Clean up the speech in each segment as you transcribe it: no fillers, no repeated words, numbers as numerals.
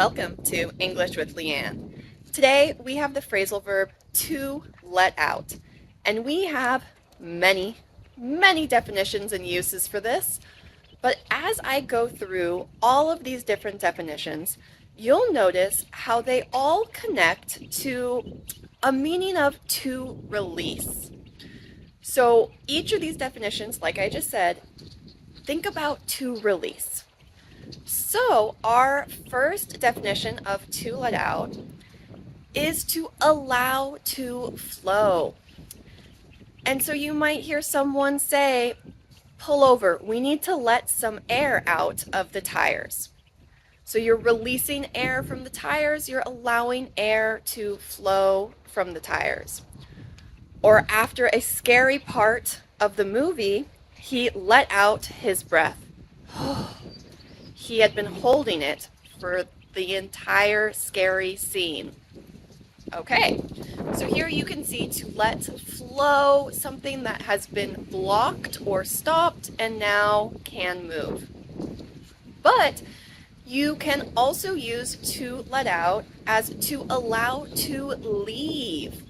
Welcome to English with Leanne. Today we have the phrasal verb to let out, and we have many definitions and uses for this. But as I go through all of these different definitions, you'll notice how they all connect to a meaning of to release. So each of these definitions, like I just said, think about to release. So our first definition of to let out is to allow to flow. And so you might hear someone say, pull over, we need to let some air out of the tires. So you're releasing air from the tires, you're allowing air to flow from the tires. Or after a scary part of the movie, he let out his breath. He had been holding it for the entire scary scene. Okay, so here you can see to let flow, something that has been blocked or stopped and now can move. But you can also use to let out as to allow to leave.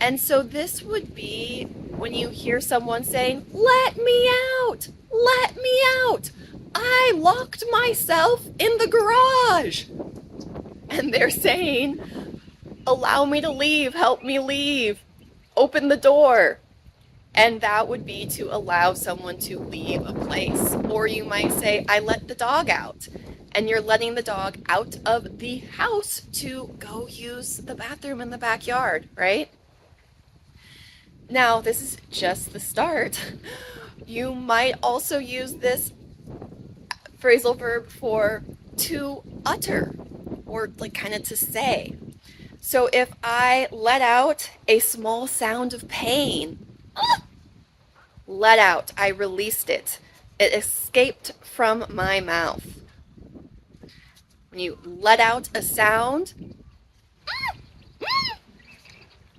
And so this would be when you hear someone saying, let me out, let me out. I locked myself in the garage. And they're saying, allow me to leave, help me leave, open the door. And that would be to allow someone to leave a place. Or you might say, I let the dog out. And you're letting the dog out of the house to go use the bathroom in the backyard, right? Now, this is just the start. You might also use this phrasal verb for to utter, or like kind of to say. So if I let out a small sound of pain, let out, I released it. It escaped from my mouth. When you let out a sound,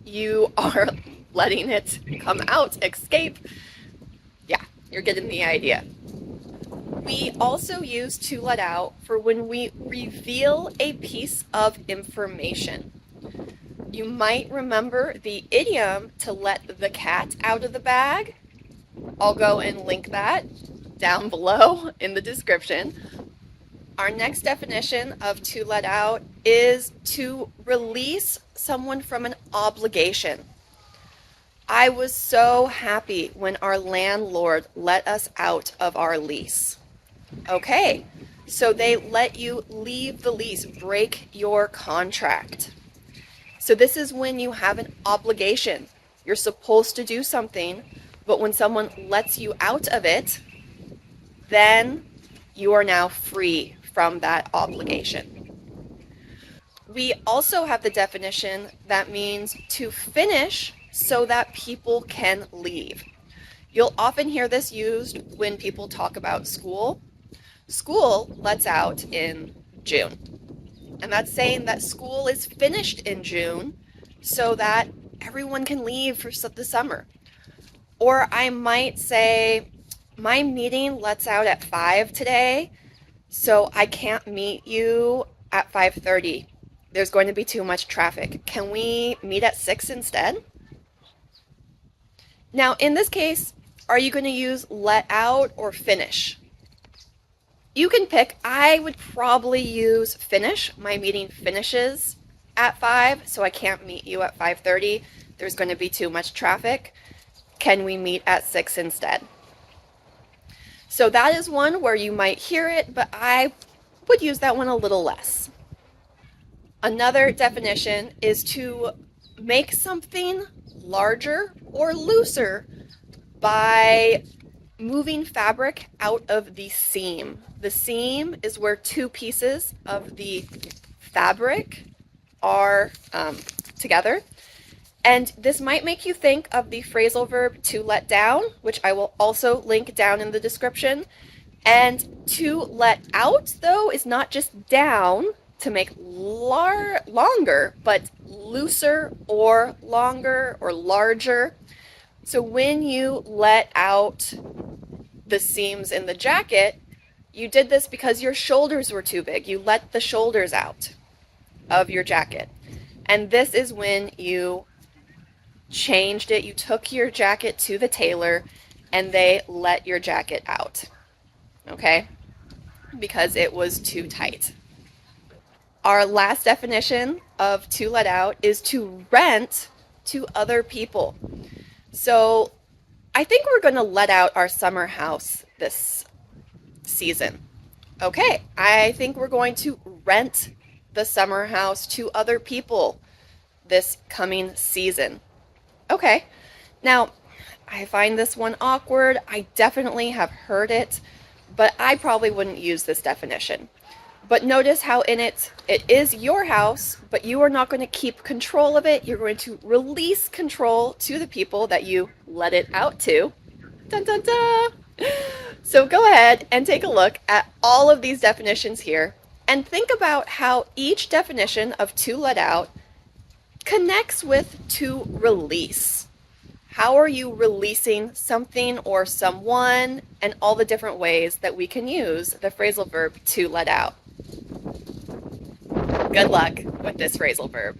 you are letting it come out, escape. Yeah, you're getting the idea. We also use to let out for when we reveal a piece of information. You might remember the idiom to let the cat out of the bag. I'll go and link that down below in the description. Our next definition of to let out is to release someone from an obligation. I was so happy when our landlord let us out of our lease. Okay, so they let you leave the lease, break your contract. So this is when you have an obligation. You're supposed to do something, but when someone lets you out of it, then you are now free from that obligation. We also have the definition that means to finish so that people can leave. You'll often hear this used when people talk about school. School lets out in June. And that's saying that school is finished in June so that everyone can leave for the summer. Or I might say, my meeting lets out at 5 today, so I can't meet you at 5:30. There's going to be too much traffic. Can we meet at 6 instead? Now, in this case, are you going to use let out or finish? You can pick. I would probably use finish. My meeting finishes at 5, so I can't meet you at 5:30. There's going to be too much traffic. Can we meet at 6 instead? So that is one where you might hear it, but I would use that one a little less. Another definition is to make something larger or looser by moving fabric out of the seam. The seam is where two pieces of the fabric are together. And this might make you think of the phrasal verb to let down, which I will also link down in the description. And to let out, though, is not just down to make longer, but looser or longer or larger. So when you let out the seams in the jacket, You did this because your shoulders were too big. You let the shoulders out of your jacket. And this is when you changed it. You took your jacket to the tailor and they let your jacket out. Okay? Because it was too tight. Our last definition of to let out is to rent to other people. So I think we're going to let out our summer house this season. Okay, I think we're going to rent the summer house to other people this coming season. Okay, now I find this one awkward. I definitely have heard it, but I probably wouldn't use this definition. But notice how in it is your house, but you are not going to keep control of it. You're going to release control to the people that you let it out to. Dun dun dun! So go ahead and take a look at all of these definitions here and think about how each definition of to let out connects with to release. How are you releasing something or someone, and all the different ways that we can use the phrasal verb to let out. Good luck with this phrasal verb.